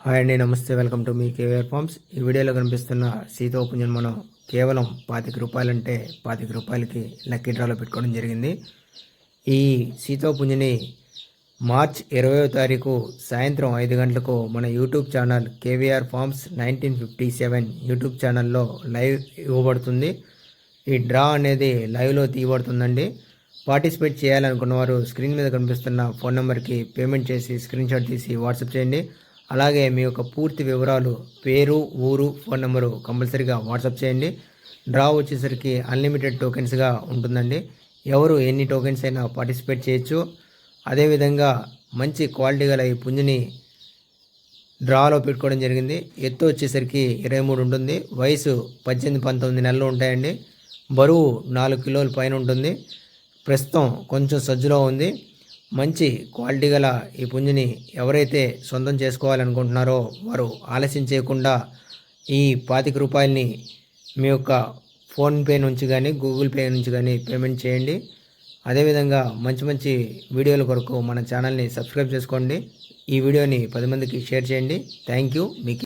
Hi అండి, నమస్తే. Welcome to మీ కేవీఆర్ ఫార్మ్స్. ఈ వీడియోలో కనిపిస్తున్న సీతోపుంజను మనం కేవలం రూ. 25 అంటే రూ. 25కి లక్కీ డ్రాలో పెట్టుకోవడం జరిగింది. ఈ సీతోపుంజని మార్చ్ 20వ తారీఖు సాయంత్రం 5 గంటలకు మన YouTube channel KVR farms 1957 YouTube ఛానల్లో లైవ్ ఇవ్వబడుతుంది. ఈ డ్రా అనేది లైవ్లో తీయబడుతుందండి. పార్టిసిపేట్ చేయాలనుకున్న వారు స్క్రీన్ మీద కనిపిస్తున్న ఫోన్ నెంబర్కి పేమెంట్ చేసి స్క్రీన్ షాట్ తీసి వాట్సాప్ చేయండి. అలాగే మీ యొక్క పూర్తి వివరాలు, పేరు, ఊరు, ఫోన్ నెంబరు కంపల్సరీగా వాట్సాప్ చేయండి. డ్రా వచ్చేసరికి అన్లిమిటెడ్ టోకెన్స్గా ఉంటుందండి. ఎవరు ఎన్ని టోకెన్స్ అయినా పార్టిసిపేట్ చేయొచ్చు. అదేవిధంగా మంచి క్వాలిటీ గల ఈ పుంజుని డ్రాలో పెట్టుకోవడం జరిగింది. ఎత్తు వచ్చేసరికి 23 ఉంటుంది. వయసు 18-19 నెలలు ఉంటాయండి. బరువు 4 కిలోల పైన ఉంటుంది. ప్రస్తుతం కొంచెం సజ్జులో ఉంది. మంచి క్వాలిటీ గల ఈ పుంజుని ఎవరైతే సొంతం చేసుకోవాలనుకుంటున్నారో వారు ఆలస్యం చేయకుండా ఈ రూ. 25 మీ యొక్క ఫోన్పే నుంచి కానీ గూగుల్ పే నుంచి కానీ పేమెంట్ చేయండి. అదేవిధంగా మంచి మంచి వీడియోల కొరకు మన ఛానల్ని సబ్స్క్రైబ్ చేసుకోండి. ఈ వీడియోని 10 మందికి షేర్ చేయండి. Thank you. మీకు